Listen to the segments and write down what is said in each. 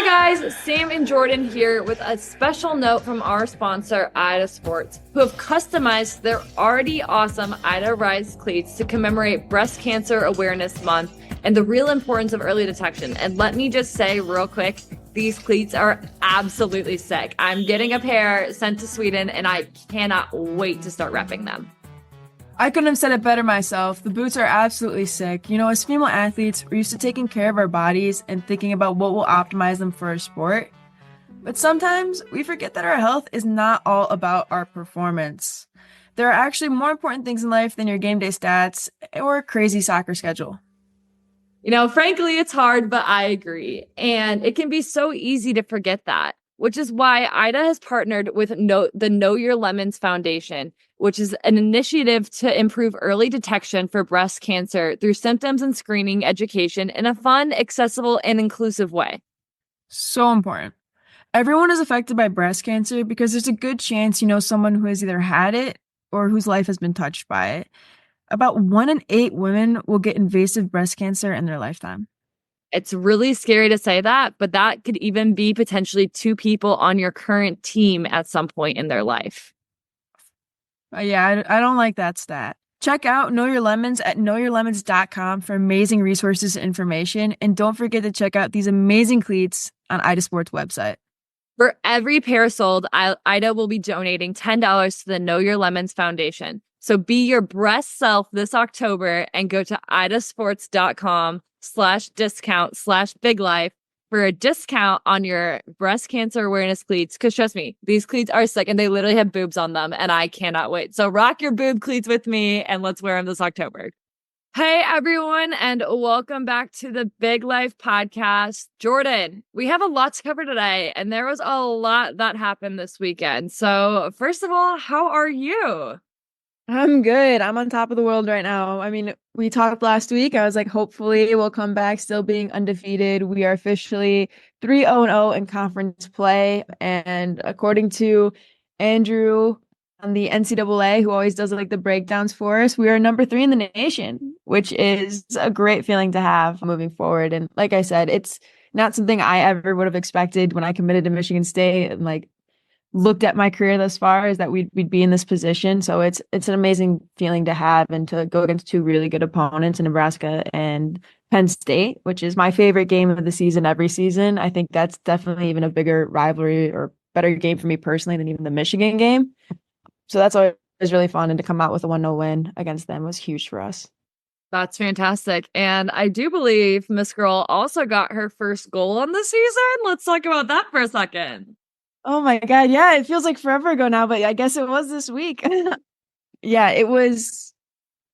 guys, Sam and Jordyn here with a special note from our sponsor, Ida Sports, who have customized their already awesome Ida Rise cleats to commemorate Breast Cancer Awareness Month and the real importance of early detection. And let me just say real quick, these cleats are absolutely sick. I'm getting a pair sent to Sweden, and I cannot wait to start repping them. I couldn't have said it better myself. The boots are absolutely sick. You know, as female athletes, we're used to taking care of our bodies and thinking about what will optimize them for a sport. But sometimes we forget that our health is not all about our performance. There are actually more important things in life than your game day stats or a crazy soccer schedule. You know, frankly, it's hard, but I agree. And it can be so easy to forget that, which is why Ida has partnered with the Know Your Lemons Foundation, which is an initiative to improve early detection for breast cancer through symptoms and screening education in a fun, accessible, and inclusive way. So important. Everyone is affected by breast cancer because there's a good chance you know someone who has either had it or whose life has been touched by it. About 1 in 8 women will get invasive breast cancer in their lifetime. It's really scary to say that, but that could even be potentially 2 people on your current team at some point in their life. Yeah, I don't like that stat. Check out Know Your Lemons at knowyourlemons.com for amazing resources and information. And don't forget to check out these amazing cleats on Ida Sports website. For every pair sold, Ida will be donating $10 to the Know Your Lemons Foundation. So be your breast self this October and go to idasports.com/discount/biglife for a discount on your breast cancer awareness cleats. Because trust me, these cleats are sick and they literally have boobs on them and I cannot wait. So rock your boob cleats with me and let's wear them this October. Hey everyone, and welcome back to the Big Life Podcast. Jordyn, we have a lot to cover today and there was a lot that happened this weekend. So first of all, how are you? I'm good. I'm on top of the world right now. I mean, we talked last week. I was like, hopefully we'll come back still being undefeated. We are officially 3-0-0 in conference play. And according to Andrew on the NCAA, who always does like the breakdowns for us, we are number 3 in the nation, which is a great feeling to have moving forward. And like I said, it's not something I ever would have expected when I committed to Michigan State and like looked at my career thus far, is that we'd be in this position. So it's an amazing feeling to have and to go against 2 really good opponents in Nebraska and Penn State, which is my favorite game of the season every season. I think that's definitely even a bigger rivalry or better game for me personally than even the Michigan game. So that's always really fun. And to come out with a 1-0 win against them was huge for us. That's fantastic. And I do believe Miss Girl also got her first goal on the season. Let's talk about that for a second. Oh my God. Yeah, it feels like forever ago now, but I guess it was this week. Yeah, it was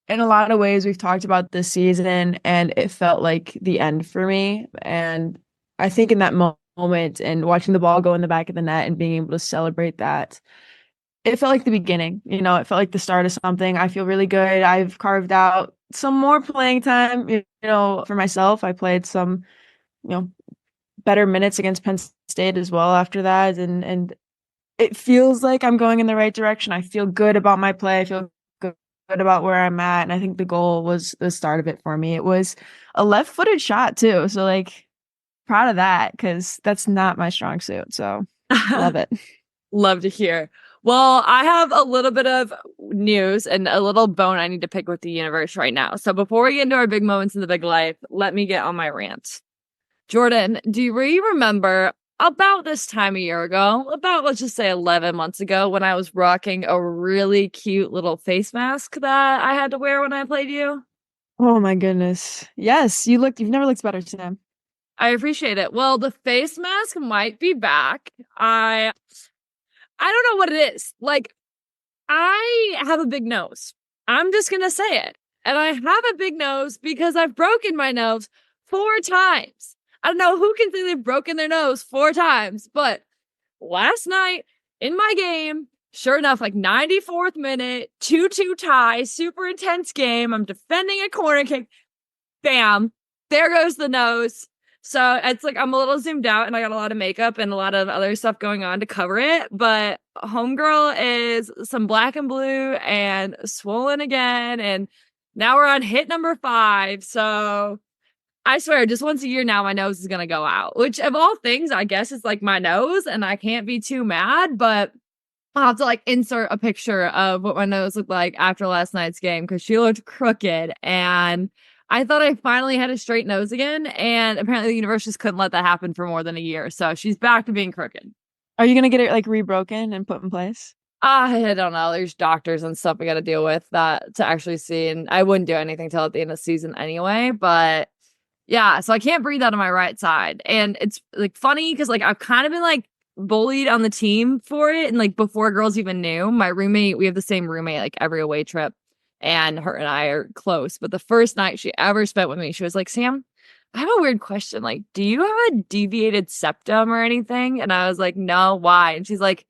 in a lot of ways. We've talked about this season and it felt like the end for me. And I think in that moment and watching the ball go in the back of the net and being able to celebrate that, it felt like the beginning. You know, it felt like the start of something. I feel really good. I've carved out some more playing time, you know, for myself. I played some, you know, better minutes against Penn State as well after that. And it feels like I'm going in the right direction. I feel good about my play. I feel good about where I'm at. And I think the goal was the start of it for me. It was a left-footed shot too. So like proud of that because that's not my strong suit. So love it. Love to hear. Well, I have a little bit of news and a little bone I need to pick with the universe right now. So before we get into our big moments in the big life, let me get on my rant. Jordyn, do you remember about this time a year ago, about let's just say 11 months ago, when I was rocking a really cute little face mask that I had to wear when I played you? Oh my goodness. Yes, you've never looked better, Sam. I appreciate it. Well, the face mask might be back. I don't know what it is. Like, I have a big nose. I'm just going to say it. And I have a big nose because I've broken my nose 4 times. I don't know who can say they've broken their nose 4 times, but last night in my game, sure enough, like 94th minute, 2-2 tie, super intense game. I'm defending a corner kick. Bam. There goes the nose. So it's like I'm a little zoomed out and I got a lot of makeup and a lot of other stuff going on to cover it. But homegirl is some black and blue and swollen again. And now we're on hit number 5. So I swear, just once a year now, my nose is gonna go out. Which of all things, I guess is like my nose, and I can't be too mad, but I'll have to like insert a picture of what my nose looked like after last night's game because she looked crooked. And I thought I finally had a straight nose again. And apparently the universe just couldn't let that happen for more than a year. So she's back to being crooked. Are you gonna get it like rebroken and put in place? I don't know. There's doctors and stuff we got to deal with that to actually see. And I wouldn't do anything till at the end of the season anyway. But yeah, so I can't breathe out of my right side. And it's like funny because like I've kind of been like bullied on the team for it. And like before girls even knew, my roommate, we have the same roommate like every away trip. And her and I are close. But the first night she ever spent with me, she was like, Sam, I have a weird question. Like, do you have a deviated septum or anything? And I was like, no, why? And she's like,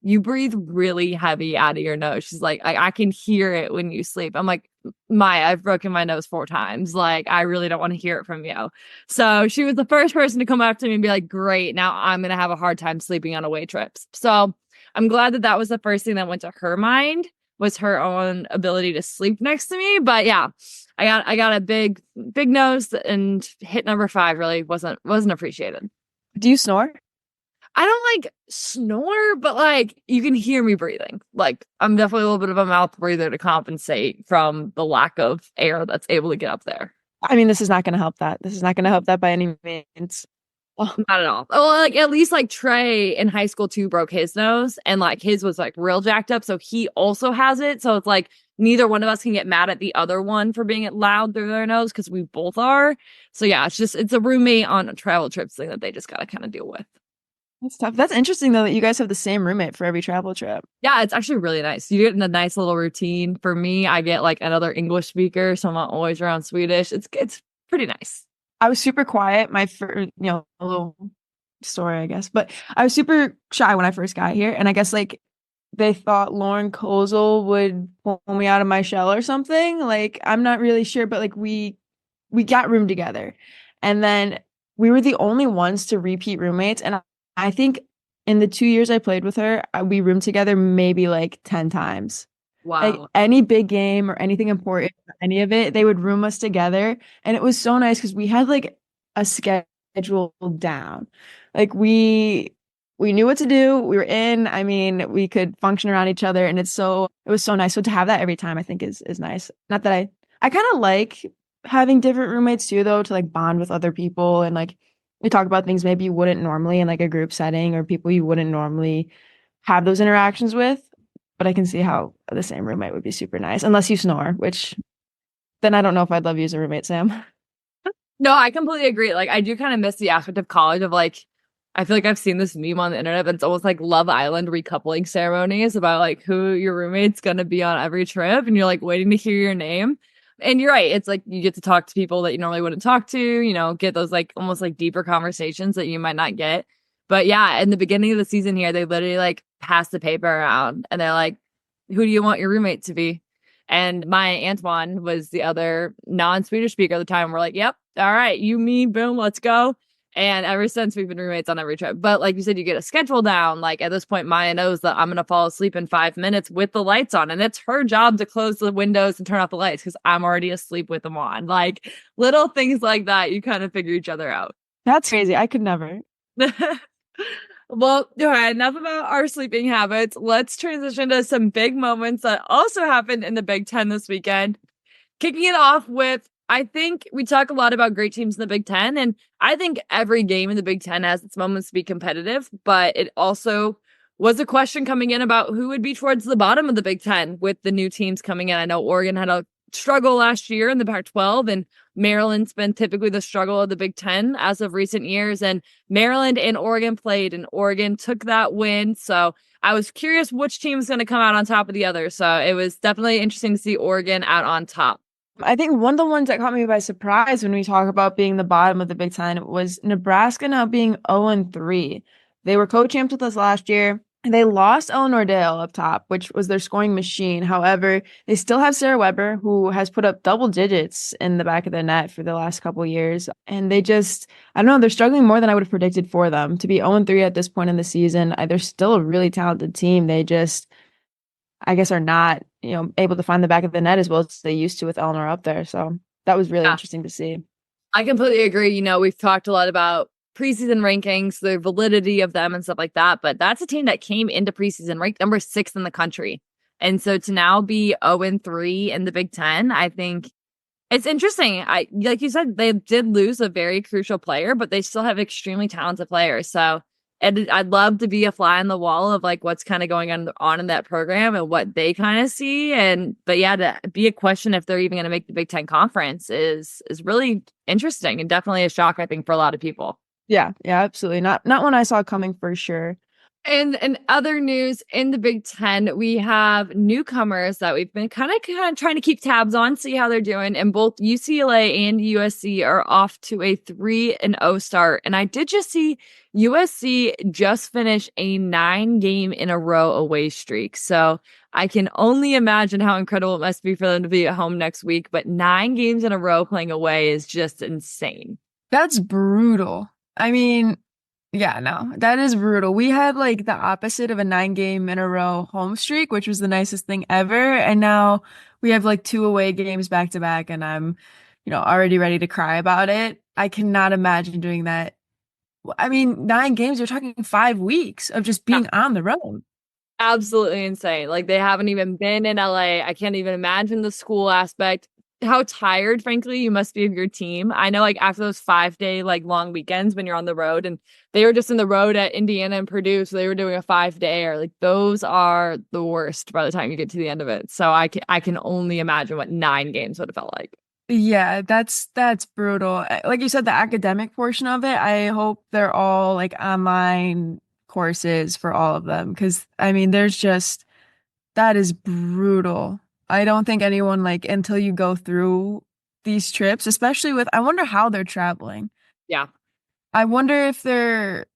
you breathe really heavy out of your nose. She's like, I can hear it when you sleep. I'm like, Maya, I've broken my nose 4 times. Like, I really don't want to hear it from you. So she was the first person to come up to me and be like, great, now I'm going to have a hard time sleeping on away trips. So I'm glad that that was the first thing that went to her mind was her own ability to sleep next to me. But yeah, I got a big nose and hit number 5 really wasn't appreciated. Do you snore? I don't like snore, but like you can hear me breathing. Like I'm definitely a little bit of a mouth breather to compensate from the lack of air that's able to get up there. I mean, this is not gonna help that. This is not gonna help that by any means. Oh, Not at all. Well, like at least like Trey in high school too broke his nose and like his was like real jacked up. So he also has it. So it's like neither one of us can get mad at the other one for being loud through their nose because we both are. So yeah, it's a roommate on a travel trips thing that they just gotta kind of deal with. that's tough. That's interesting though that you guys have the same roommate for every travel trip. Yeah, it's actually really nice. You get in a nice little routine. For me, I get like another English speaker, so I'm not always around Swedish. It's pretty nice. I was super quiet. My first, a little story, I guess, but I was super shy when I first got here, and I guess like they thought Lauren Kozel would pull me out of my shell or something. Like I'm not really sure, but like we got room together, and then we were the only ones to repeat roommates, and I think in the 2 years I played with her, we roomed together maybe like 10 times. Like Wow. any big game or anything important, any of it, they would room us together. And it was so nice because we had like a schedule down. Like we knew what to do. We were in. I mean, we could function around each other. And it was so nice. So to have that every time I think is nice. Not that I kind of like having different roommates too, though, to like bond with other people and like we talk about things maybe you wouldn't normally in like a group setting or people you wouldn't normally have those interactions with. But I can see how the same roommate would be super nice, unless you snore, which then I don't know if I'd love you as a roommate, Sam. No, I completely agree. Like I do kind of miss the aspect of college of like I feel like I've seen this meme on the internet, but it's almost like Love Island recoupling ceremonies about like who your roommate's gonna be on every trip, and you're like waiting to hear your name. And you're right, it's like you get to talk to people that you normally wouldn't talk to, get those like almost like deeper conversations that you might not get. But yeah, in the beginning of the season here, they literally like pass the paper around and they're like, who do you want your roommate to be? And my Antoine was the other non-Swedish speaker at the time. We're like, yep, all right, you, me, boom, let's go. And ever since we've been roommates on every trip. But like you said, you get a schedule down. Like at this point, Maya knows that I'm going to fall asleep in 5 minutes with the lights on. And it's her job to close the windows and turn off the lights because I'm already asleep with them on. Like little things like that, you kind of figure each other out. That's crazy. I could never. Well, all right, enough about our sleeping habits. Let's transition to some big moments that also happened in the Big Ten this weekend. Kicking it off with, I think we talk a lot about great teams in the Big Ten, and I think every game in the Big Ten has its moments to be competitive, but it also was a question coming in about who would be towards the bottom of the Big Ten with the new teams coming in. I know Oregon had a struggle last year in the Pac-12, and Maryland's been typically the struggle of the Big Ten as of recent years, and Maryland and Oregon played, and Oregon took that win. So I was curious which team is going to come out on top of the other. So it was definitely interesting to see Oregon out on top. I think one of the ones that caught me by surprise when we talk about being the bottom of the Big Ten was Nebraska now being 0-3. They were co-champs with us last year. And they lost Eleanor Dale up top, which was their scoring machine. However, they still have Sarah Weber, who has put up double digits in the back of the net for the last couple years. And they just, I don't know, they're struggling more than I would have predicted for them. To be 0-3 at this point in the season, they're still a really talented team. They just, I guess, are not, able to find the back of the net as well as they used to with Eleanor up there. So that was really interesting to see. I completely agree. We've talked a lot about preseason rankings, the validity of them and stuff like that, but that's a team that came into preseason ranked number 6 in the country. And so to now be 0-3 in the Big Ten, I think it's interesting. Like you said, they did lose a very crucial player, but they still have extremely talented players. So I'd love to be a fly on the wall of like what's kind of going on in that program and what they kind of see. But yeah, to be a question if they're even going to make the Big Ten conference is really interesting and definitely a shock, I think, for a lot of people. Yeah, yeah, absolutely. Not one I saw coming for sure. And in other news in the Big Ten, we have newcomers that we've been kind of trying to keep tabs on, see how they're doing. And both UCLA and USC are off to a 3-0 start. And I did just see USC just finish a 9-game in a row away streak. So I can only imagine how incredible it must be for them to be at home next week. But 9 games in a row playing away is just insane. That's brutal. I mean, yeah, no, that is brutal. We had like the opposite of a 9 game in a row home streak, which was the nicest thing ever. And now we have like 2 away games back to back, and I'm, already ready to cry about it. I cannot imagine doing that. I mean, 9 games, you're talking 5 weeks of just being on the road. Absolutely insane. Like they haven't even been in LA. I can't even imagine the school aspect. How tired, frankly, you must be of your team. I know like after those 5-day like long weekends when you're on the road and they were just in the road at Indiana and Purdue, so they were doing a 5-day or like those are the worst by the time you get to the end of it. So I can only imagine what 9 games would have felt like. Yeah, that's brutal. Like you said, the academic portion of it, I hope they're all like online courses for all of them. Because I mean, that is brutal. I don't think anyone like until you go through these trips, especially with, I wonder how they're traveling. Yeah. I wonder if it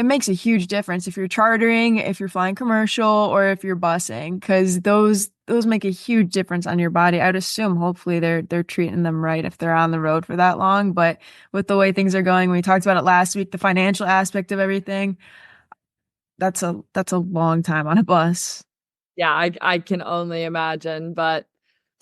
makes a huge difference if you're chartering, if you're flying commercial, or if you're busing, because those make a huge difference on your body. I'd assume hopefully they're treating them right if they're on the road for that long. But with the way things are going, we talked about it last week, the financial aspect of everything, that's a long time on a bus. Yeah, I can only imagine. But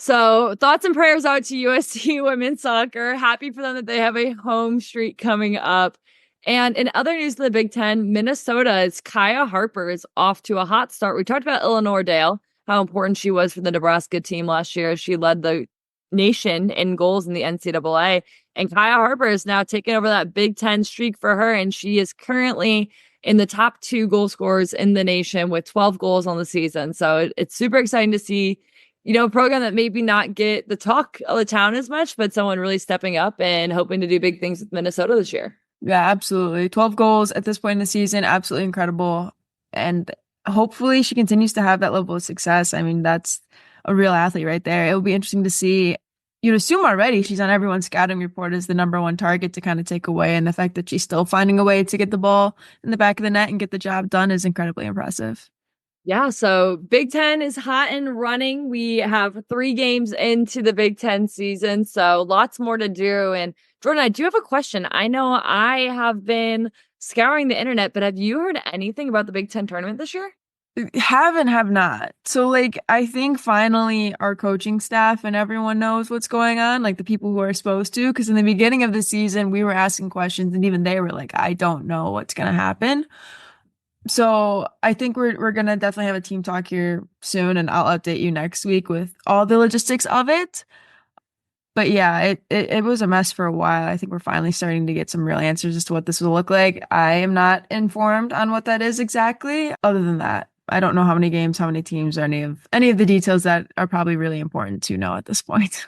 so thoughts and prayers out to USC women's soccer. Happy for them that they have a home streak coming up. And in other news in the Big Ten, Minnesota's Kaya Harper is off to a hot start. We talked about Eleanor Dale, how important she was for the Nebraska team last year. She led the nation in goals in the NCAA. And Kaya Harper is now taking over that Big Ten streak for her. And she is currently in the top 2 goal scorers in the nation with 12 goals on the season. So it's super exciting to see, a program that maybe not get the talk of the town as much, but someone really stepping up and hoping to do big things with Minnesota this year. Yeah, absolutely. 12 goals at this point in the season, absolutely incredible. And hopefully she continues to have that level of success. I mean, that's a real athlete right there. It will be interesting to see. You'd assume already she's on everyone's scouting report as the number one target to kind of take away. And the fact that she's still finding a way to get the ball in the back of the net and get the job done is incredibly impressive. Yeah, so Big Ten is hot and running. We have 3 games into the Big Ten season, so lots more to do. And Jordyn, I do have a question. I know I have been scouring the internet, but have you heard anything about the Big Ten tournament this year? Have and have not. So, like, I think finally our coaching staff and everyone knows what's going on, like the people who are supposed to. Because in the beginning of the season, we were asking questions, and even they were like, I don't know what's going to happen. So I think we're gonna definitely have a team talk here soon, and I'll update you next week with all the logistics of it. But yeah, it was a mess for a while. I think we're finally starting to get some real answers as to what this will look like. I am not informed on what that is exactly. Other than that, I don't know how many games, how many teams, or any of the details that are probably really important to know at this point.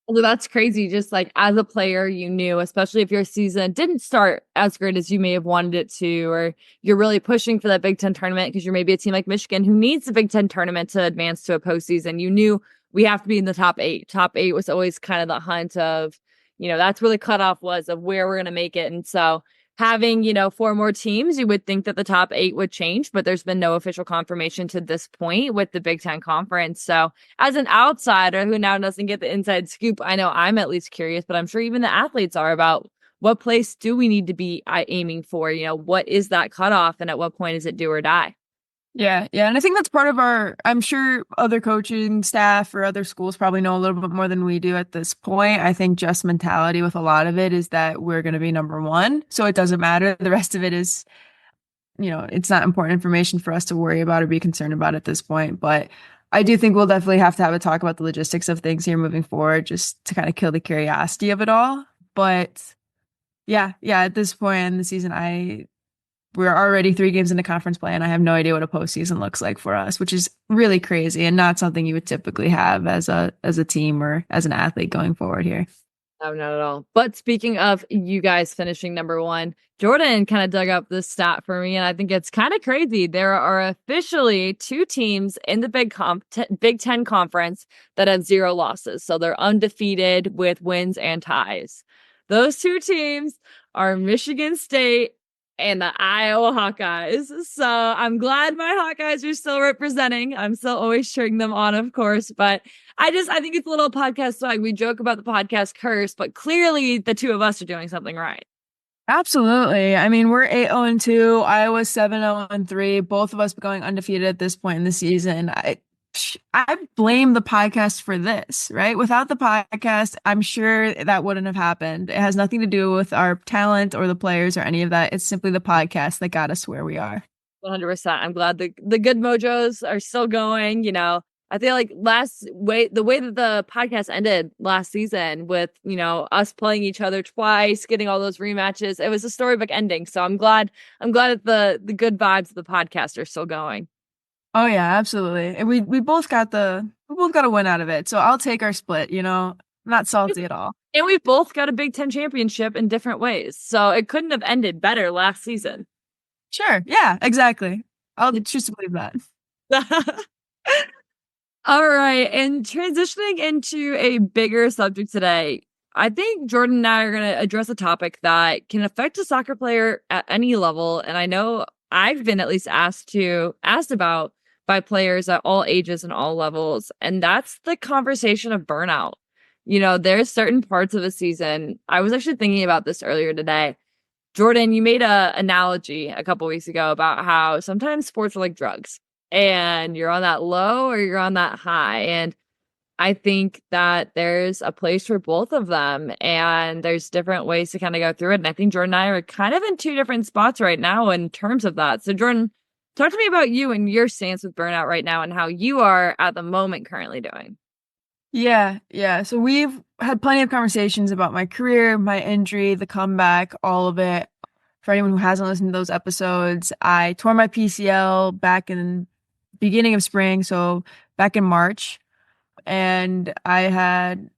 Well, that's crazy. Just like as a player, you knew, especially if your season didn't start as great as you may have wanted it to, or you're really pushing for that Big Ten tournament because you're maybe a team like Michigan who needs the Big Ten tournament to advance to a postseason. You knew we have to be in the top 8. Top 8 was always kind of the hunt of, that's where the cutoff was of where we're going to make it. And so having, 4 more teams, you would think that the top 8 would change, but there's been no official confirmation to this point with the Big Ten Conference. So as an outsider who now doesn't get the inside scoop, I know I'm at least curious, but I'm sure even the athletes are about what place do we need to be aiming for? What is that cutoff and at what point is it do or die? Yeah, yeah. And I think that's part of I'm sure other coaching staff or other schools probably know a little bit more than we do at this point. I think just mentality with a lot of it is that we're going to be number one. So it doesn't matter. The rest of it is, it's not important information for us to worry about or be concerned about at this point. But I do think we'll definitely have to have a talk about the logistics of things here moving forward, just to kind of kill the curiosity of it all. But yeah, at this point in the season, we're already 3 games into conference play, and I have no idea what a postseason looks like for us, which is really crazy and not something you would typically have as a team or as an athlete going forward here. No, not at all. But speaking of you guys finishing number one, Jordyn kind of dug up this stat for me, and I think it's kind of crazy. There are officially 2 teams in the Big Ten Conference that had 0 losses. So they're undefeated with wins and ties. Those 2 teams are Michigan State and the Iowa Hawkeyes. So I'm glad my Hawkeyes are still representing. I'm still always cheering them on, of course, but I think it's a little podcast swag. We joke about the podcast curse, but clearly the 2 of us are doing something right. Absolutely. I mean, we're 8-0-2. Iowa's 7-0-3. Both of us going undefeated at this point in the season. I blame the podcast for this, right? Without the podcast, I'm sure that wouldn't have happened. It has nothing to do with our talent or the players or any of that. It's simply the podcast that got us where we are. 100%. I'm glad the good mojos are still going. I feel like the way that the podcast ended last season with, us playing each other twice, getting all those rematches, it was a storybook ending. So I'm glad that the good vibes of the podcast are still going. Oh yeah, absolutely. And we both got a win out of it. So I'll take our split, not salty at all. And we both got a Big Ten championship in different ways. So it couldn't have ended better last season. Sure. Yeah, exactly. I'll choose to believe that. All right. And transitioning into a bigger subject today, I think Jordyn and I are going to address a topic that can affect a soccer player at any level. And I know I've been at least asked about by players at all ages and all levels. And that's the conversation of burnout. There's certain parts of a season. I was actually thinking about this earlier today. Jordyn, you made a analogy a couple weeks ago about how sometimes sports are like drugs and you're on that low or you're on that high. And I think that there's a place for both of them and there's different ways to kind of go through it. And I think Jordyn and I are kind of in 2 different spots right now in terms of that. So Jordyn, talk to me about you and your stance with burnout right now and how you are at the moment currently doing. Yeah, yeah. So we've had plenty of conversations about my career, my injury, the comeback, all of it. For anyone who hasn't listened to those episodes, I tore my PCL back in beginning of spring, so back in March, and I had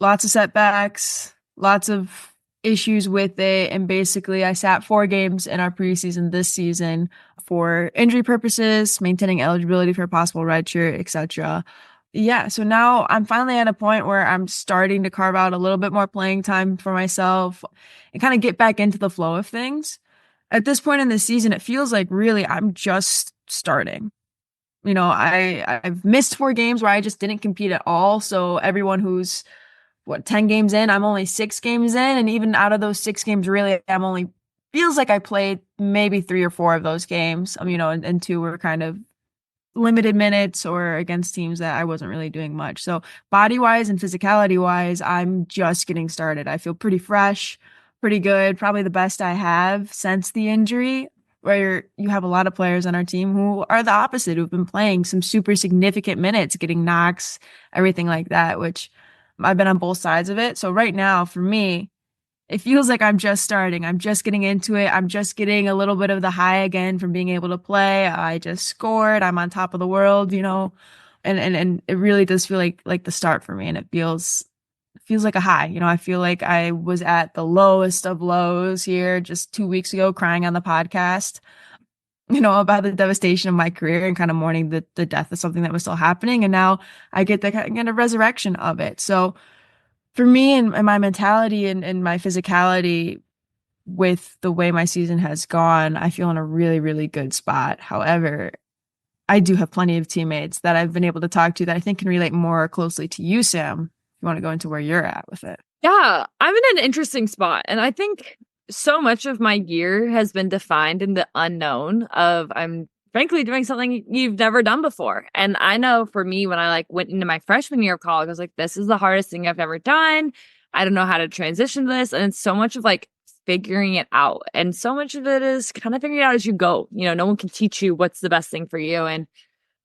lots of setbacks, lots of issues with it, and basically I sat 4 games in our preseason this season for injury purposes, maintaining eligibility for a possible redshirt, etc. Yeah, so now I'm finally at a point where I'm starting to carve out a little bit more playing time for myself and kind of get back into the flow of things. At this point in the season, it feels like really I'm just starting. I've missed 4 games where I just didn't compete at all. So everyone who's 10 games in, I'm only 6 games in. And even out of those 6 games, really, I'm only feels like I played maybe 3 or 4 of those games. And 2 were kind of limited minutes or against teams that I wasn't really doing much. So body wise and physicality wise, I'm just getting started. I feel pretty fresh, pretty good, probably the best I have since the injury, where you have a lot of players on our team who are the opposite, who've been playing some super significant minutes, getting knocks, everything like that, which I've been on both sides of it. So right now for me, it feels like I'm just starting. I'm just getting into it. I'm just getting a little bit of the high again from being able to play. I just scored. I'm on top of the world, and it really does feel like the start for me. And it feels like a high. I feel like I was at the lowest of lows here just 2 weeks ago, crying on the podcast, about the devastation of my career and kind of mourning the death of something that was still happening. And now I get the kind of resurrection of it. So for me and my mentality and my physicality with the way my season has gone, I feel in a really, really good spot. However, I do have plenty of teammates that I've been able to talk to that I think can relate more closely to you, Sam, if you want to go into where you're at with it. Yeah, I'm in an interesting spot. And I think so much of my year has been defined in the unknown of I'm frankly doing something you've never done before. And I know for me, when I like went into my freshman year of college, I was like, this is the hardest thing I've ever done. I don't know how to transition to this. And it's so much of like figuring it out. And so much of it is kind of figuring it out as you go. No one can teach you what's the best thing for you. And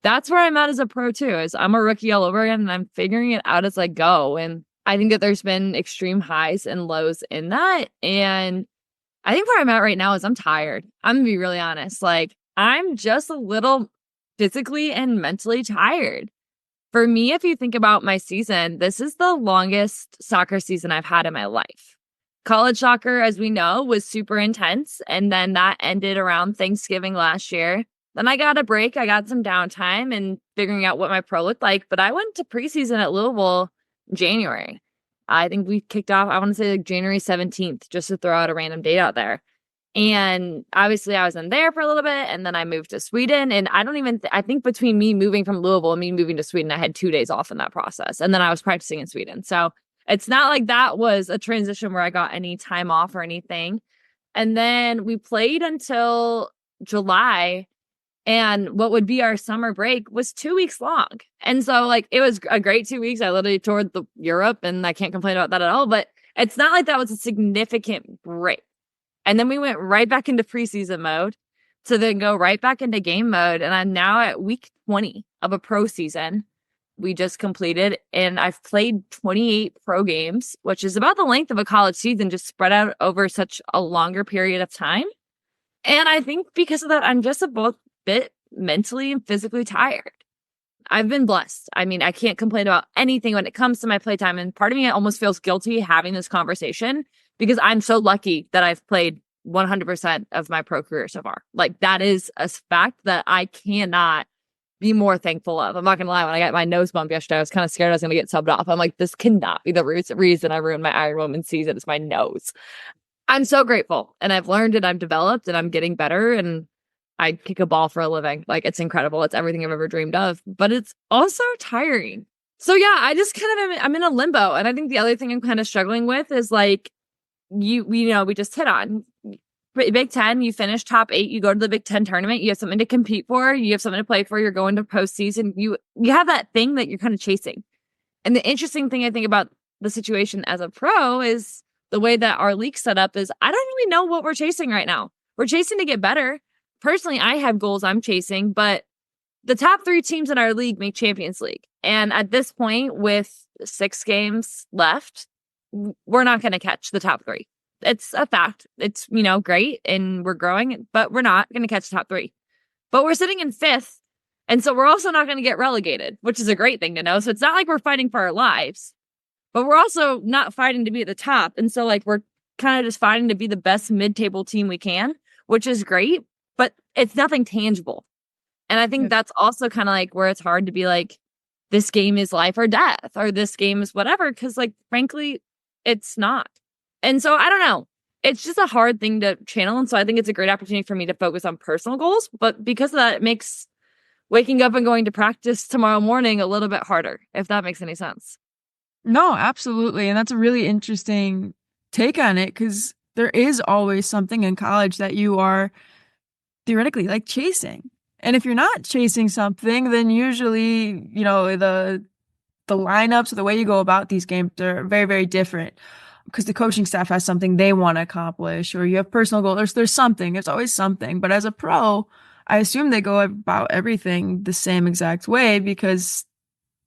that's where I'm at as a pro too, is I'm a rookie all over again and I'm figuring it out as I go. And I think that there's been extreme highs and lows in that. And I think where I'm at right now is I'm tired. I'm gonna be really honest. Like, I'm just a little physically and mentally tired. For me, if you think about my season, this is the longest soccer season I've had in my life. College soccer, as we know, was super intense. And then that ended around Thanksgiving last year. Then I got a break. I got some downtime and figuring out what my pro looked like. But I went to preseason at Louisville in January. I think we kicked off, I want to say like January 17th, just to throw out a random date out there. And obviously I was in there for a little bit and then I moved to Sweden. And I don't even, I think between me moving from Louisville and me moving to Sweden, I had 2 days off in that process. And then I was practicing in Sweden. So it's not like that was a transition where I got any time off or anything. And then we played until July. And what would be our summer break was 2 weeks long. And so like, it was a great 2 weeks. I literally toured Europe and I can't complain about that at all, but it's not like that was a significant break. And then we went right back into preseason mode to then go right back into game mode. And I'm now at week 20 of a pro season we just completed. And I've played 28 pro games, which is about the length of a college season, just spread out over such a longer period of time. And I think because of that, I'm just a bit mentally and physically tired. I've been blessed. I mean, I can't complain about anything when it comes to my playtime. And part of me almost feels guilty having this conversation because I'm so lucky that I've played 100% of my pro career so far. Like, that is a fact that I cannot be more thankful of. I'm not going to lie. When I got my nose bump yesterday, I was kind of scared I was going to get subbed off. I'm like, this cannot be the reason I ruined my Iron Woman season. It's my nose. I'm so grateful. And I've learned and I've developed and I'm getting better. And I kick a ball for a living. Like, it's incredible. It's everything I've ever dreamed of, but it's also tiring. So yeah, I just kind of I'm in a limbo. And I think the other thing I'm kind of struggling with is like, we just hit on Big Ten, you finish top 8, you go to the Big Ten tournament, you have something to compete for, you have something to play for, you're going to postseason, you have that thing that you're kind of chasing. And the interesting thing I think about the situation as a pro is the way that our league set up is I don't really know what we're chasing right now. We're chasing to get better. Personally, I have goals I'm chasing, but the top 3 teams in our league make Champions League. And at this point, with 6 games left, we're not going to catch the top 3. It's a fact. It's, great and we're growing, but we're not going to catch the top 3. But we're sitting in 5th. And so we're also not going to get relegated, which is a great thing to know. So it's not like we're fighting for our lives, but we're also not fighting to be at the top. And so like, we're kind of just fighting to be the best mid-table team we can, which is great, but it's nothing tangible. And I think that's also kind of like where it's hard to be like, this game is life or death, or this game is whatever. Cause like, frankly, it's not. And so I don't know. It's just a hard thing to channel. And so I think it's a great opportunity for me to focus on personal goals. But because of that, it makes waking up and going to practice tomorrow morning a little bit harder, if that makes any sense. No, absolutely. And that's a really interesting take on it because there is always something in college that you are theoretically like chasing. And if you're not chasing something, then usually, the lineups or the way you go about these games are very, very different because the coaching staff has something they want to accomplish, or you have personal goals. There's something. There's always something. But as a pro, I assume they go about everything the same exact way because,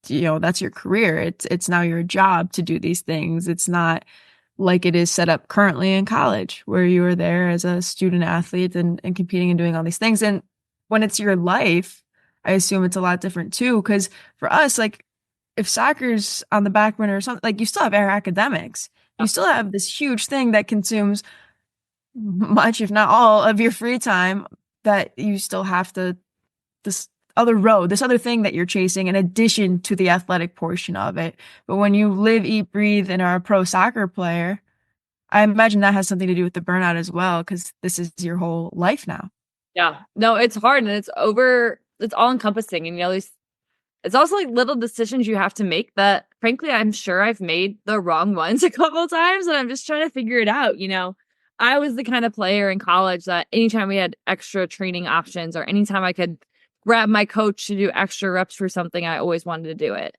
that's your career. It's now your job to do these things. It's not like it is set up currently in college where you are there as a student athlete and competing and doing all these things. And when it's your life, I assume it's a lot different too. Because for us, like if soccer's on the back burner or something, like you still have our academics. You still have this huge thing that consumes much, if not all, of your free time that you still have to, this other thing that you're chasing in addition to the athletic portion of it. But when you live, eat, breathe, and are a pro soccer player, I imagine that has something to do with the burnout as well, because this is your whole life now. Yeah, no, it's hard and it's all encompassing. And, it's also like little decisions you have to make that, frankly, I'm sure I've made the wrong ones a couple of times and I'm just trying to figure it out. I was the kind of player in college that anytime we had extra training options or anytime I could grab my coach to do extra reps for something, I always wanted to do it.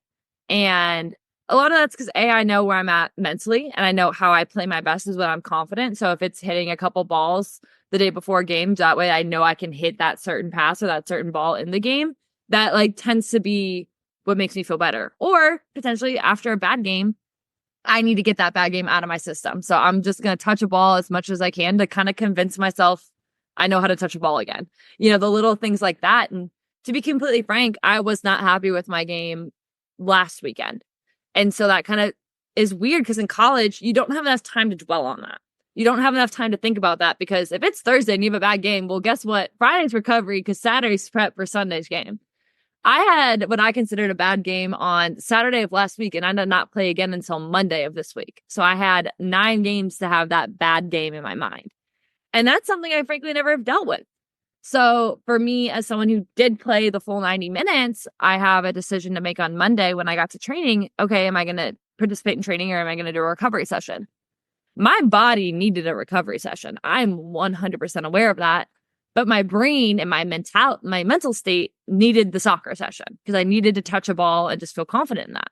And a lot of that's because I know where I'm at mentally and I know how I play my best is when I'm confident. So if it's hitting a couple balls the day before games, that way I know I can hit that certain pass or that certain ball in the game. That like tends to be what makes me feel better. Or potentially after a bad game, I need to get that bad game out of my system. So I'm just going to touch a ball as much as I can to kind of convince myself I know how to touch a ball again. The little things like that. And to be completely frank, I was not happy with my game last weekend. And so that kind of is weird because in college, you don't have enough time to dwell on that. You don't have enough time to think about that because if it's Thursday and you have a bad game, well, guess what? Friday's recovery because Saturday's prep for Sunday's game. I had what I considered a bad game on Saturday of last week, and I did not play again until Monday of this week. So I had 9 games to have that bad game in my mind. And that's something I frankly never have dealt with. So for me, as someone who did play the full 90 minutes, I have a decision to make on Monday when I got to training. Okay, am I going to participate in training or am I going to do a recovery session? My body needed a recovery session. I'm 100% aware of that. But my brain and my mental state needed the soccer session because I needed to touch a ball and just feel confident in that.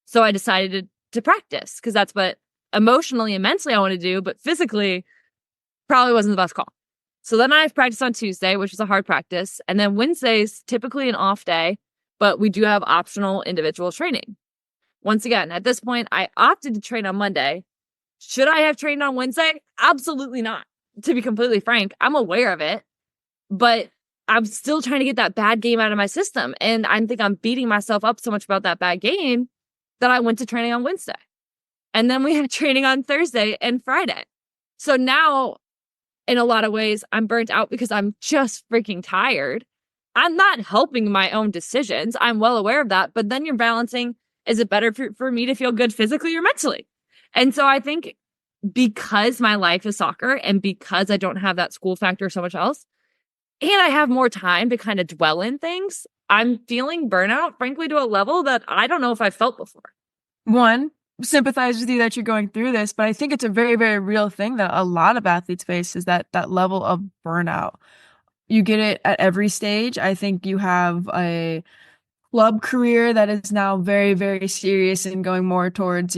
So I decided to practice because that's what emotionally and mentally I want to do, but physically probably wasn't the best call. So then I practiced on Tuesday, which was a hard practice. And then Wednesday's typically an off day, but we do have optional individual training. Once again, at this point, I opted to train on Monday. Should I have trained on Wednesday? Absolutely not. To be completely frank, I'm aware of it. But I'm still trying to get that bad game out of my system. And I think I'm beating myself up so much about that bad game that I went to training on Wednesday. And then we had training on Thursday and Friday. So now, in a lot of ways, I'm burnt out because I'm just freaking tired. I'm not helping my own decisions. I'm well aware of that. But then you're balancing, is it better for me to feel good physically or mentally? And so I think because my life is soccer and because I don't have that school factor or so much else, and I have more time to kind of dwell in things, I'm feeling burnout, frankly, to a level that I don't know if I've felt before. One, sympathize with you that you're going through this, but I think it's a very, very real thing that a lot of athletes face is that level of burnout. You get it at every stage. I think you have a club career that is now very, very serious and going more towards,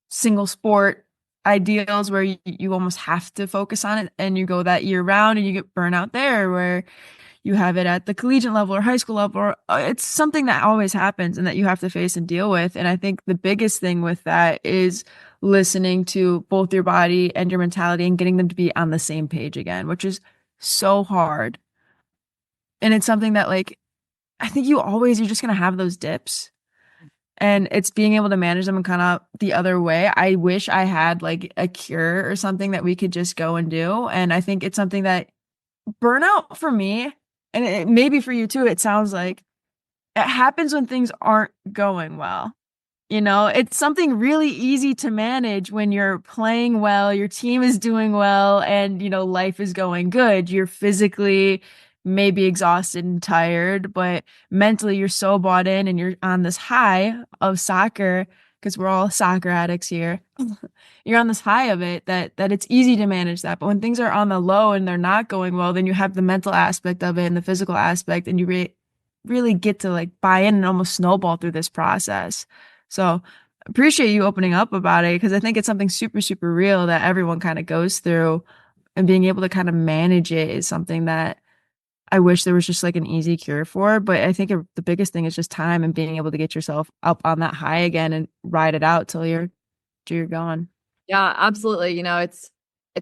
single sport ideals where you almost have to focus on it and you go that year round and you get burnout there where you have it at the collegiate level or high school level or it's something that always happens and that you have to face and deal with. And I think the biggest thing with that is listening to both your body and your mentality and getting them to be on the same page again, which is so hard. And it's something that I think you're just going to have those dips. And it's being able to manage them and kind of the other way. I wish I had a cure or something that we could just go and do. And I think it's something that burnout for me, and maybe for you too, it sounds like it happens when things aren't going well. It's something really easy to manage when you're playing well, your team is doing well, and, life is going good. You're physically maybe exhausted and tired, but mentally you're so bought in and you're on this high of soccer because we're all soccer addicts here. You're on this high of it that it's easy to manage that. But when things are on the low and they're not going well, then you have the mental aspect of it and the physical aspect, and you really get to buy in and almost snowball through this process. So appreciate you opening up about it because I think it's something super, super real that everyone kind of goes through, and being able to kind of manage it is something that I wish there was just an easy cure for. But I think the biggest thing is just time and being able to get yourself up on that high again and ride it out till you're gone. Yeah, absolutely. It's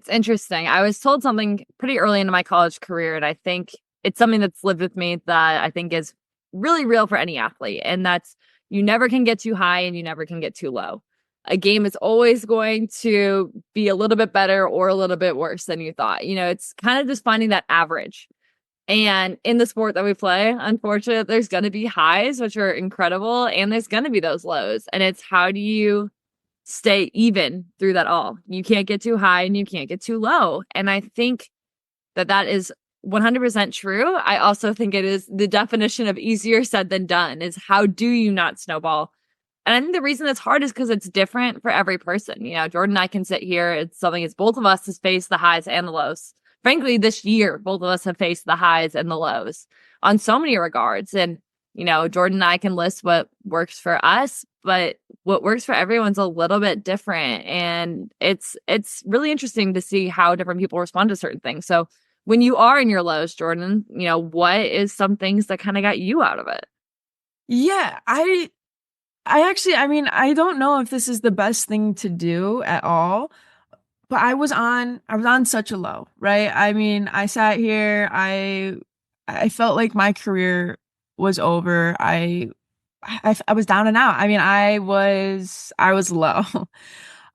interesting. I was told something pretty early into my college career, and I think it's something that's lived with me that I think is really real for any athlete. And that's you never can get too high and you never can get too low. A game is always going to be a little bit better or a little bit worse than you thought. It's kind of just finding that average. And in the sport that we play, unfortunately, there's going to be highs, which are incredible, and there's going to be those lows. And it's how do you stay even through that all? You can't get too high and you can't get too low. And I think that is 100% true. I also think it is the definition of easier said than done is how do you not snowball And I think the reason it's hard is because it's different for every person. You know, Jordyn and I can sit here. It's something as both of us has faced the highs and the lows. Frankly, this year, both of us have faced the highs and the lows on so many regards. And, you know, Jordyn and I can list what works for us, but what works for everyone's a little bit different. And it's really interesting to see how different people respond to certain things. So when you are in your lows, Jordyn, you know, what is some things that kind of got you out of it? Yeah, I actually, I mean, I don't know if this is the best thing to do at all, but I was on such a low, right? I mean, I sat here, I felt like my career was over. I was down and out. I mean, I was low.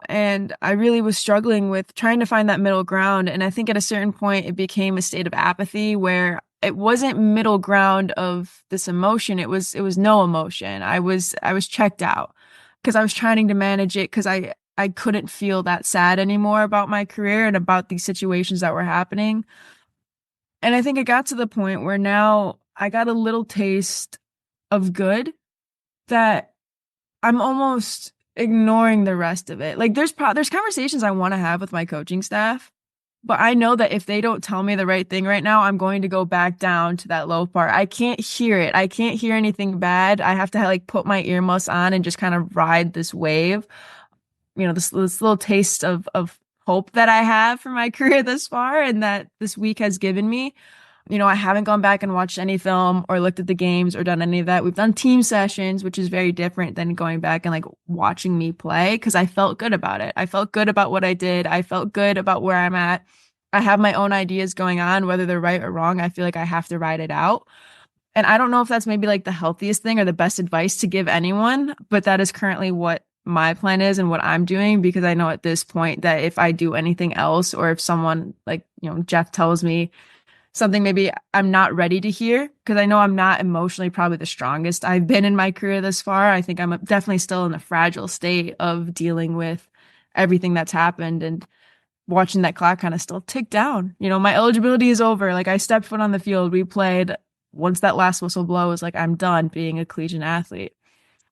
And I really was struggling with trying to find that middle ground. And I think at a certain point, it became a state of apathy where it wasn't middle ground of this emotion. It was no emotion. I was checked out because I was trying to manage it because I couldn't feel that sad anymore about my career and about these situations that were happening. And I think it got to the point where now I got a little taste of good that I'm almost ignoring the rest of it. Like there's conversations I want to have with my coaching staff, but I know that if they don't tell me the right thing right now, I'm going to go back down to that low part. I can't hear it. I can't hear anything bad. I have to like put my earmuffs on and just kind of ride this wave. You know, this little taste of hope that I have for my career this far and that this week has given me. You know, I haven't gone back and watched any film or looked at the games or done any of that. We've done team sessions, which is very different than going back and like watching me play because I felt good about it. I felt good about what I did. I felt good about where I'm at. I have my own ideas going on, whether they're right or wrong. I feel like I have to ride it out. And I don't know if that's maybe like the healthiest thing or the best advice to give anyone, but that is currently what my plan is and what I'm doing because I know at this point that if I do anything else or if someone like, you know, Jeff tells me something maybe I'm not ready to hear because I know I'm not emotionally probably the strongest I've been in my career this far. I think I'm definitely still in a fragile state of dealing with everything that's happened and watching that clock kind of still tick down. You know, my eligibility is over. Like I stepped foot on the field, we played. Once that last whistle blows, like I'm done being a collegiate athlete.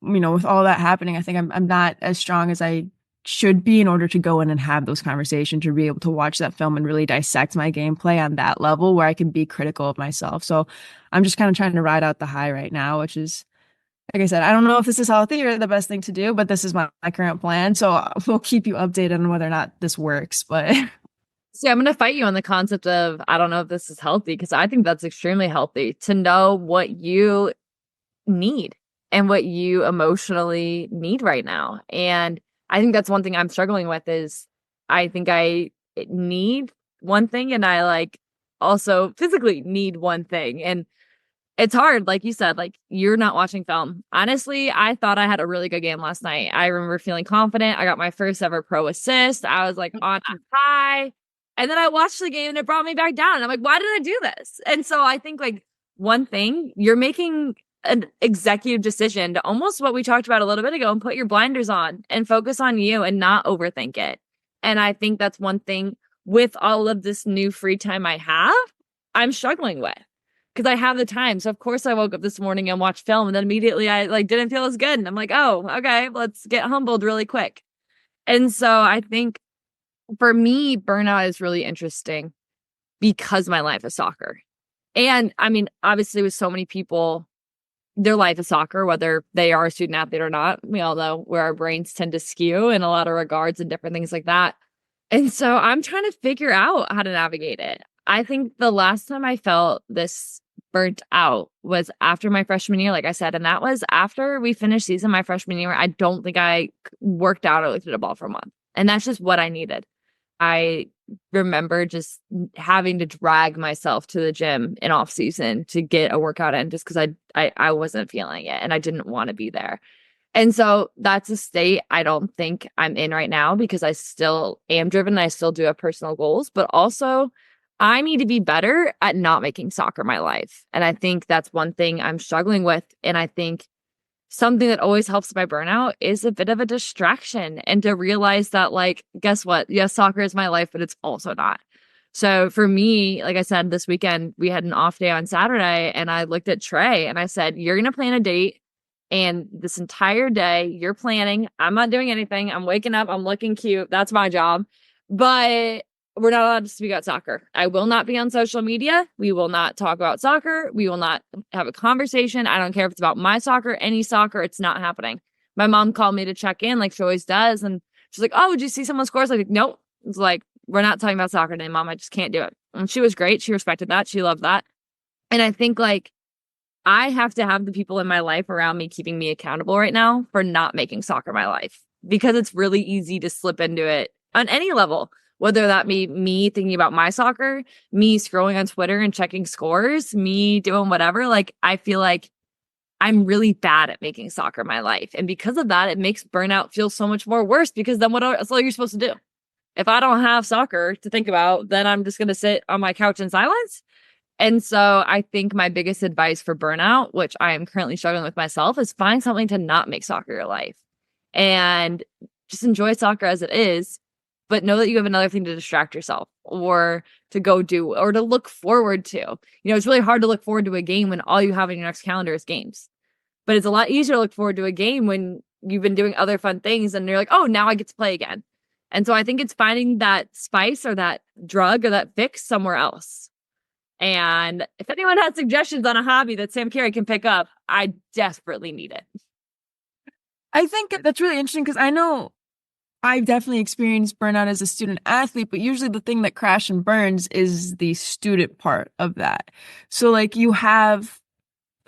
You know, with all that happening, I think I'm not as strong as I should be in order to go in and have those conversations to be able to watch that film and really dissect my gameplay on that level where I can be critical of myself. So I'm just kind of trying to ride out the high right now, which is, like I said, I don't know if this is healthy or the best thing to do, but this is my current plan. So we'll keep you updated on whether or not this works. But See, I'm going to fight you on the concept of I don't know if this is healthy because I think that's extremely healthy to know what you need and what you emotionally need right now. And I think that's one thing I'm struggling with is I think I need one thing and I like also physically need one thing. And it's hard, like you said, like you're not watching film. Honestly, I thought I had a really good game last night. I remember feeling confident. I got my first ever pro assist. I was like on a high. And then I watched the game and it brought me back down. And I'm like, why did I do this? And so I think like one thing, you're making an executive decision to almost what we talked about a little bit ago and put your blinders on and focus on you and not overthink it. And I think that's one thing with all of this new free time I have, I'm struggling with because I have the time. So of course I woke up this morning and watched film and then immediately I like didn't feel as good. And I'm like, oh, okay, let's get humbled really quick. And so I think for me, burnout is really interesting because my life is soccer. And I mean, obviously with so many people, their life is soccer, whether they are a student athlete or not. We all know where our brains tend to skew in a lot of regards and different things like that. And so I'm trying to figure out how to navigate it. I think the last time I felt this burnt out was after my freshman year, like I said, and that was after we finished season my freshman year. I don't think I worked out or looked at a ball for a month. And that's just what I needed. I remember just having to drag myself to the gym in off season to get a workout in just because I wasn't feeling it and I didn't want to be there. And so that's a state I don't think I'm in right now because I still am driven. I still do have personal goals, but also I need to be better at not making soccer my life. And I think that's one thing I'm struggling with. And I think something that always helps my burnout is a bit of a distraction and to realize that, like, guess what? Yes, soccer is my life, but it's also not. So for me, like I said, this weekend, we had an off day on Saturday and I looked at Trey and I said, you're going to plan a date And this entire day, you're planning. I'm not doing anything. I'm waking up. I'm looking cute. That's my job. But we're not allowed to speak about soccer. I will not be on social media. We will not talk about soccer. We will not have a conversation. I don't care if it's about my soccer, any soccer. It's not happening. My mom called me to check in like she always does. And she's like, oh, did you see someone score? I was like, nope. It's like, we're not talking about soccer today, Mom. I just can't do it. And she was great. She respected that. She loved that. And I think like I have to have the people in my life around me keeping me accountable right now for not making soccer my life, because it's really easy to slip into it on any level, whether that be me thinking about my soccer, me scrolling on Twitter and checking scores, me doing whatever. Like, I feel like I'm really bad at making soccer my life. And because of that, it makes burnout feel so much more worse, because then that's all you're supposed to do. If I don't have soccer to think about, then I'm just going to sit on my couch in silence. And so I think my biggest advice for burnout, which I am currently struggling with myself, is find something to not make soccer your life and just enjoy soccer as it is, but know that you have another thing to distract yourself or to go do or to look forward to. You know, it's really hard to look forward to a game when all you have in your next calendar is games, but it's a lot easier to look forward to a game when you've been doing other fun things and you're like, oh, now I get to play again. And so I think it's finding that spice or that drug or that fix somewhere else. And if anyone has suggestions on a hobby that Sam Carey can pick up, I desperately need it. I think that's really interesting because I know I've definitely experienced burnout as a student athlete, but usually the thing that crash and burns is the student part of that. So like you have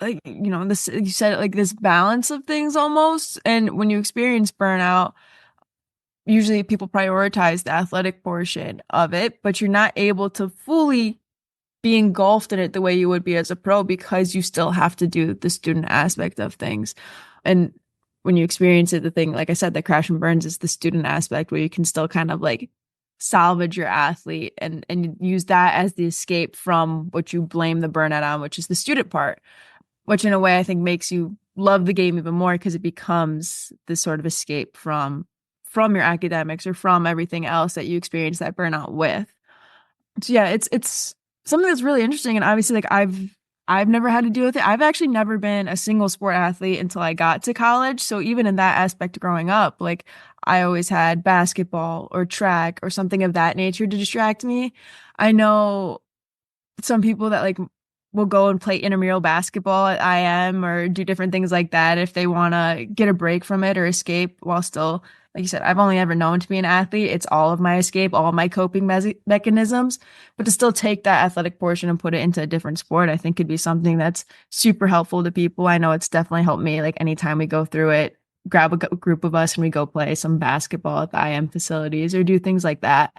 like, you know, this, you said like this balance of things almost. And when you experience burnout, usually people prioritize the athletic portion of it, but you're not able to fully be engulfed in it the way you would be as a pro because you still have to do the student aspect of things. And when you experience it, the thing, like I said, that crash and burns is the student aspect where you can still kind of like salvage your athlete and use that as the escape from what you blame the burnout on, which is the student part, which in a way I think makes you love the game even more because it becomes this sort of escape from your academics or from everything else that you experience that burnout with. So yeah, it's something that's really interesting. And obviously like I've never had to deal with it. I've actually never been a single sport athlete until I got to college. So even in that aspect growing up, like I always had basketball or track or something of that nature to distract me. I know some people that like will go and play intramural basketball at IM or do different things like that if they want to get a break from it or escape while still, like you said, I've only ever known to be an athlete. It's all of my escape, all of my coping mechanisms, but to still take that athletic portion and put it into a different sport, I think could be something that's super helpful to people. I know it's definitely helped me. Like anytime we go through it, grab a group of us and we go play some basketball at the IM facilities or do things like that.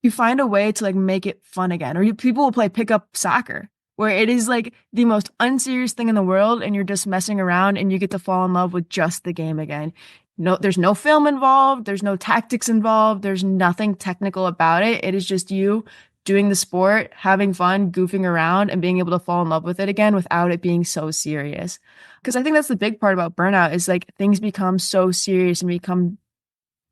You find a way to like make it fun again, or people will play pickup soccer where it is like the most unserious thing in the world and you're just messing around and you get to fall in love with just the game again. No, there's no film involved. There's no tactics involved. There's nothing technical about it. It is just you doing the sport, having fun, goofing around, and being able to fall in love with it again without it being so serious. Because I think that's the big part about burnout is like things become so serious and become,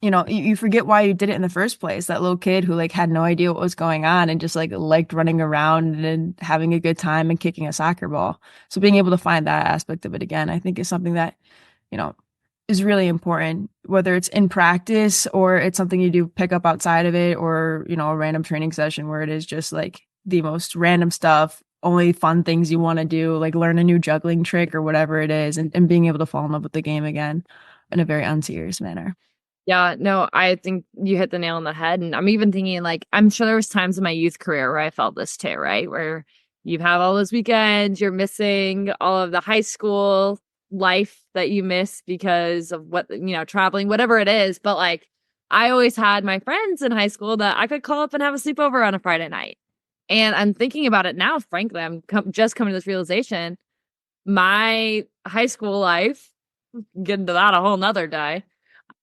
you know, you forget why you did it in the first place. That little kid who like had no idea what was going on and just like liked running around and having a good time and kicking a soccer ball. So being able to find that aspect of it again, I think is something that, you know, is really important, whether it's in practice or it's something you do pick up outside of it or, you know, a random training session where it is just like the most random stuff, only fun things you want to do, like learn a new juggling trick or whatever it is, and being able to fall in love with the game again in a very unserious manner. Yeah, no, I think you hit the nail on the head. And I'm even thinking like, I'm sure there was times in my youth career where I felt this too, right? Where you have all those weekends, you're missing all of the high school life that you miss because of what, you know, traveling, whatever it is. But like, I always had my friends in high school that I could call up and have a sleepover on a Friday night. And I'm thinking about it now, frankly, I'm just coming to this realization. My high school life, get into that a whole nother day,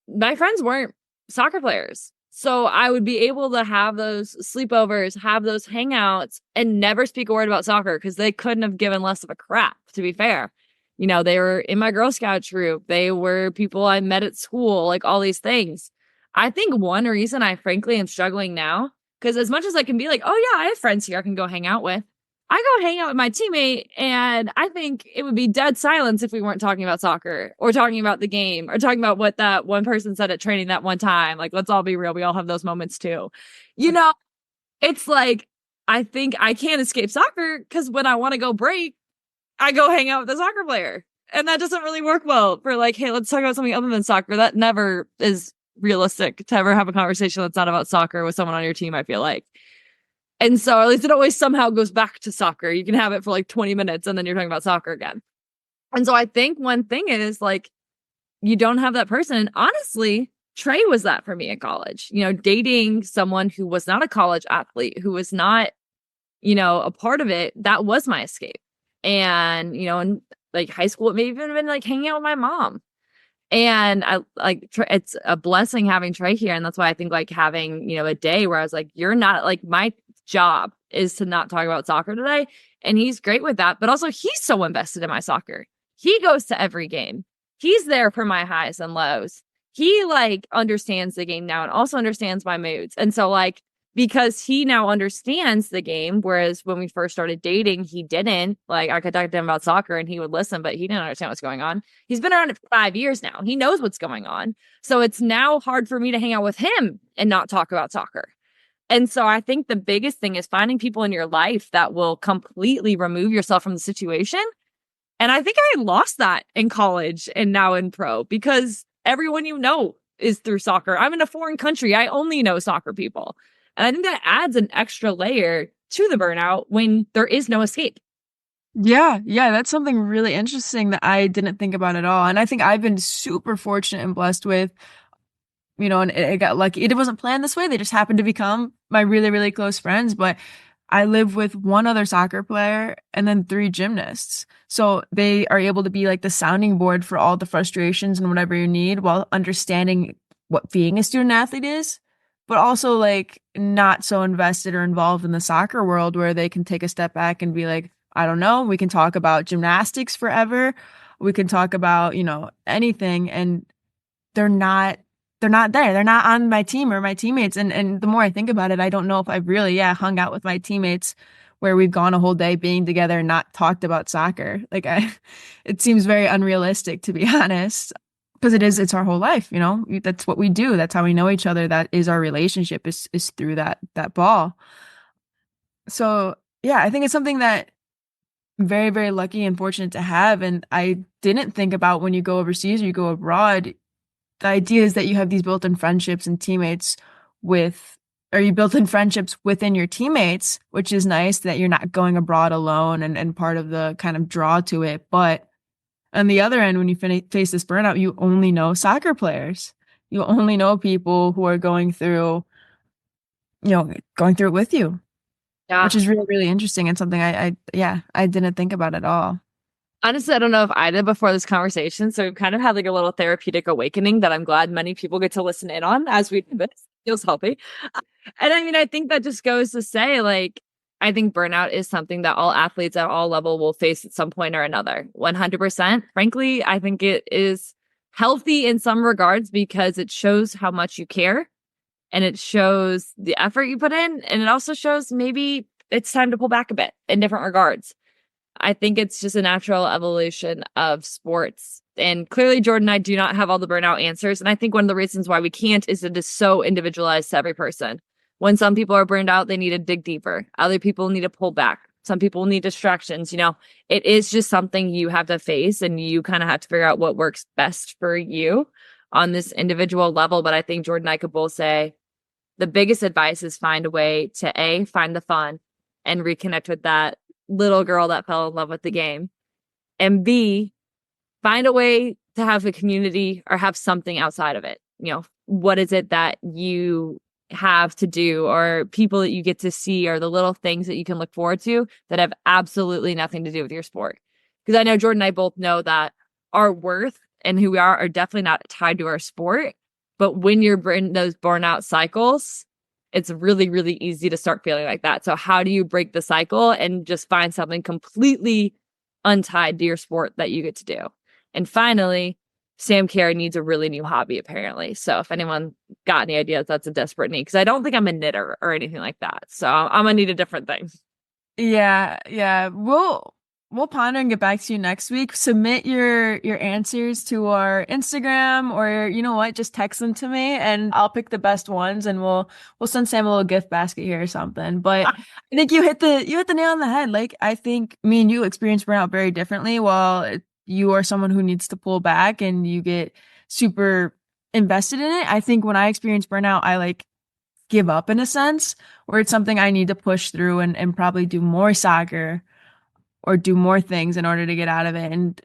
my friends weren't soccer players. So I would be able to have those sleepovers, have those hangouts, and never speak a word about soccer because they couldn't have given less of a crap, to be fair. You know, they were in my Girl Scout troop. They were people I met at school, like all these things. I think one reason I frankly am struggling now, because as much as I can be like, oh yeah, I have friends here I can go hang out with, I go hang out with my teammate, and I think it would be dead silence if we weren't talking about soccer or talking about the game or talking about what that one person said at training that one time. Like, let's all be real. We all have those moments too. You know, it's like, I think I can't escape soccer because when I want to go break, I go hang out with a soccer player. And that doesn't really work well for like, hey, let's talk about something other than soccer. That never is realistic to ever have a conversation that's not about soccer with someone on your team, I feel like. And so at least it always somehow goes back to soccer. You can have it for like 20 minutes and then you're talking about soccer again. And so I think one thing is like, you don't have that person. And honestly, Trey was that for me in college, dating someone who was not a college athlete, who was not, a part of it. That was my escape. And, in like high school, it may even been like hanging out with my mom. And I like, it's a blessing having Trey here. And that's why I think like having, a day where I was like, you're not like, my job is to not talk about soccer today. And he's great with that. But also he's so invested in my soccer. He goes to every game. He's there for my highs and lows. He like understands the game now and also understands my moods. And so like, because he now understands the game, whereas when we first started dating, he didn't. Like I could talk to him about soccer and he would listen, but he didn't understand what's going on. He's been around it for 5 years now. He knows what's going on. So it's now hard for me to hang out with him and not talk about soccer. And so I think the biggest thing is finding people in your life that will completely remove yourself from the situation. And I think I lost that in college and now in pro because everyone is through soccer. I'm in a foreign country. I only know soccer people. And I think that adds an extra layer to the burnout when there is no escape. Yeah, that's something really interesting that I didn't think about at all. And I think I've been super fortunate and blessed with, and it got lucky. It wasn't planned this way. They just happened to become my really, really close friends. But I live with one other soccer player and then 3 gymnasts. So they are able to be like the sounding board for all the frustrations and whatever you need while understanding what being a student athlete is, but also like not so invested or involved in the soccer world where they can take a step back and be like, I don't know, we can talk about gymnastics forever. We can talk about, anything. And they're not there. They're not on my team or my teammates. And the more I think about it, I don't know if I've really, hung out with my teammates where we've gone a whole day being together and not talked about soccer. Like it seems very unrealistic, to be honest, because it's our whole life, that's what we do. That's how we know each other. That is our relationship is through that ball. So yeah, I think it's something that I'm very, very lucky and fortunate to have. And I didn't think about when you go overseas or you go abroad, the idea is that you have these built-in friendships and teammates or you built in friendships within your teammates, which is nice that you're not going abroad alone and part of the kind of draw to it. But on the other end, when you face this burnout, you only know soccer players. You only know people who are going through it with you, which is really, really interesting and something I didn't think about at all. Honestly, I don't know if I did before this conversation. So we've kind of had like a little therapeutic awakening that I'm glad many people get to listen in on as we do this. Feels healthy. And I mean, I think that just goes to say, like, I think burnout is something that all athletes at all level will face at some point or another. 100%. Frankly, I think it is healthy in some regards because it shows how much you care and it shows the effort you put in. And it also shows maybe it's time to pull back a bit in different regards. I think it's just a natural evolution of sports. And clearly, Jordyn and I do not have all the burnout answers. And I think one of the reasons why we can't is it is so individualized to every person. When some people are burned out, they need to dig deeper. Other people need to pull back. Some people need distractions. It is just something you have to face and you kind of have to figure out what works best for you on this individual level. But I think Jordyn and I could both say the biggest advice is find a way to find the fun and reconnect with that little girl that fell in love with the game, and B, find a way to have a community or have something outside of it. What is it that you have to do or people that you get to see or the little things that you can look forward to that have absolutely nothing to do with your sport? Because I know Jordyn and I both know that our worth and who we are definitely not tied to our sport. But when you're in those burnout cycles, it's really, really easy to start feeling like that. So how do you break the cycle and just find something completely untied to your sport that you get to do? And finally, Sam Carey needs a really new hobby, apparently. So if anyone got any ideas, that's a desperate need. Because I don't think I'm a knitter or anything like that. So I'm going to need a different thing. Yeah. We'll ponder and get back to you next week. Submit your answers to our Instagram, or you know what, just text them to me and I'll pick the best ones, and we'll send Sam a little gift basket here or something. But I think you hit the nail on the head. Like, I think me and you experience burnout very differently. While you are someone who needs to pull back and you get super invested in it. I think when I experience burnout, I like give up in a sense, where it's something I need to push through and probably do more soccer or do more things in order to get out of it. And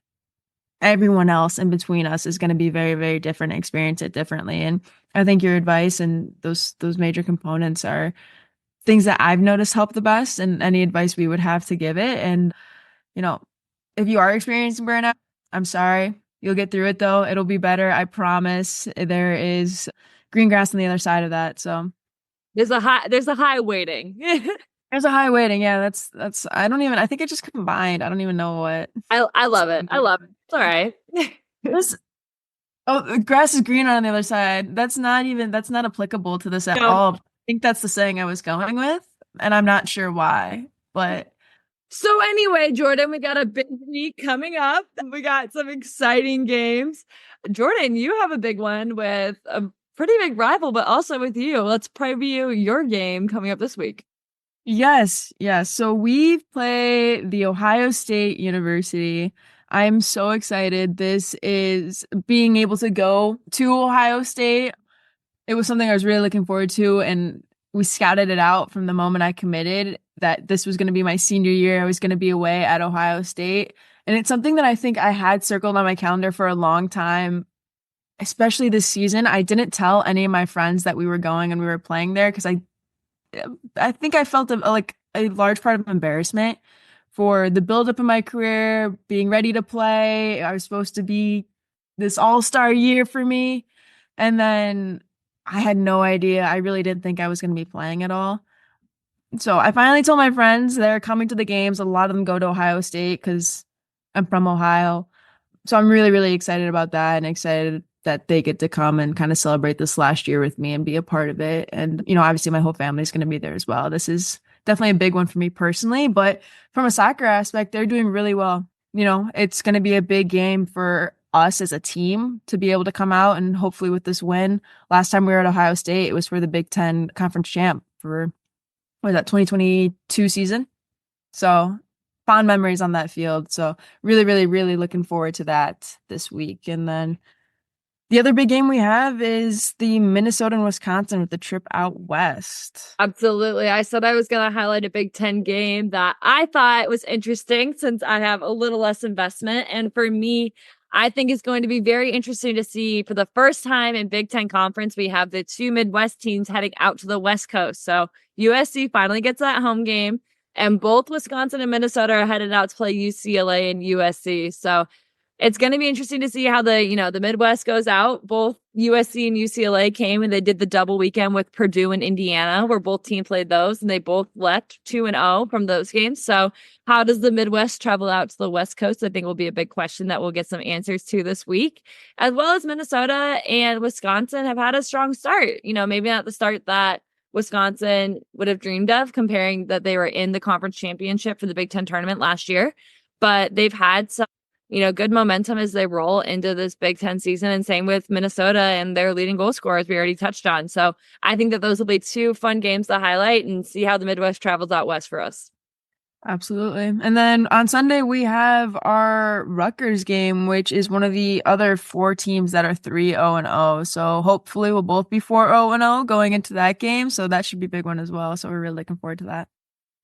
everyone else in between us is going to be very, very different, experience it differently. And I think your advice and those major components are things that I've noticed help the best, and any advice we would have to give it. And, you know, if you are experiencing burnout, I'm sorry. You'll get through it though. It'll be better. I promise. There is green grass on the other side of that. So There's a high waiting. there's a high waiting. Yeah, that's I don't even I think it just combined. I don't even know what. I love it. I love it. It's all right. This Oh, the grass is greener on the other side. That's not applicable to this at No. all. I think that's the saying I was going with, and I'm not sure why. But So anyway, Jordyn, we got a big week coming up. We got some exciting games. Jordyn, you have a big one with a pretty big rival, but also with you. Let's preview your game coming up this week. yes. So we play the Ohio State University. I'm so excited. This is being able to go to Ohio State. It was something I was really looking forward to, and we scouted it out from the moment I committed that this was going to be my senior year. I was going to be away at Ohio State. And it's something that I think I had circled on my calendar for a long time, especially this season. I didn't tell any of my friends that we were going and we were playing there because I think I felt like a large part of embarrassment for the buildup in my career, being ready to play. I was supposed to be this all-star year for me. And then I had no idea. I really didn't think I was going to be playing at all. So I finally told my friends they're coming to the games. A lot of them go to Ohio State because I'm from Ohio. So I'm really, really excited about that, and excited that they get to come and kind of celebrate this last year with me and be a part of it. And, obviously my whole family is going to be there as well. This is definitely a big one for me personally, but from a soccer aspect, they're doing really well. It's going to be a big game for us as a team to be able to come out, and hopefully with this win. Last time we were at Ohio State, it was for the Big Ten conference champ for, what was that, 2022 season? So fond memories on that field. So really, really, really looking forward to that this week. And then the other big game we have is the Minnesota and Wisconsin with the trip out west. Absolutely. I said I was going to highlight a Big Ten game that I thought was interesting since I have a little less investment. And for me, I think it's going to be very interesting to see for the first time in Big Ten Conference, we have the two Midwest teams heading out to the West Coast. So USC finally gets that home game, and both Wisconsin and Minnesota are headed out to play UCLA and USC. So it's going to be interesting to see how the Midwest goes out. Both USC and UCLA came and they did the double weekend with Purdue and Indiana, where both teams played those, and they both left 2-0 from those games. So how does the Midwest travel out to the West Coast? I think will be a big question that we'll get some answers to this week, as well as Minnesota and Wisconsin have had a strong start. Maybe not the start that Wisconsin would have dreamed of, comparing that they were in the conference championship for the Big Ten tournament last year, but they've had some good momentum as they roll into this Big Ten season. And same with Minnesota and their leading goal scorers we already touched on. So I think that those will be two fun games to highlight and see how the Midwest travels out west for us. Absolutely. And then on Sunday, we have our Rutgers game, which is one of the other four teams that are 3-0-0. So hopefully we'll both be 4-0-0 going into that game. So that should be a big one as well. So we're really looking forward to that.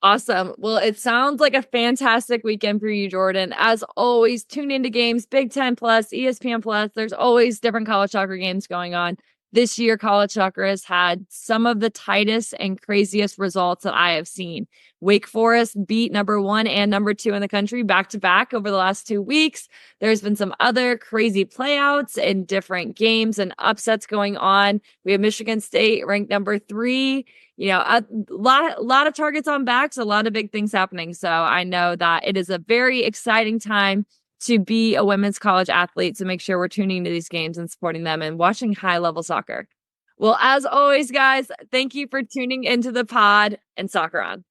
Awesome. Well, it sounds like a fantastic weekend for you, Jordyn. As always, tune into games, Big Ten Plus, ESPN Plus. There's always different college soccer games going on. This year, college soccer has had some of the tightest and craziest results that I have seen. Wake Forest beat number 1 and number 2 in the country back to back over the last 2 weeks. There's been some other crazy playouts in different games and upsets going on. We have Michigan State ranked number 3. A lot of targets on backs, a lot of big things happening. So I know that it is a very exciting time to be a women's college athlete. So make sure we're tuning into these games and supporting them and watching high level soccer. Well, as always, guys, thank you for tuning into the pod, and soccer on.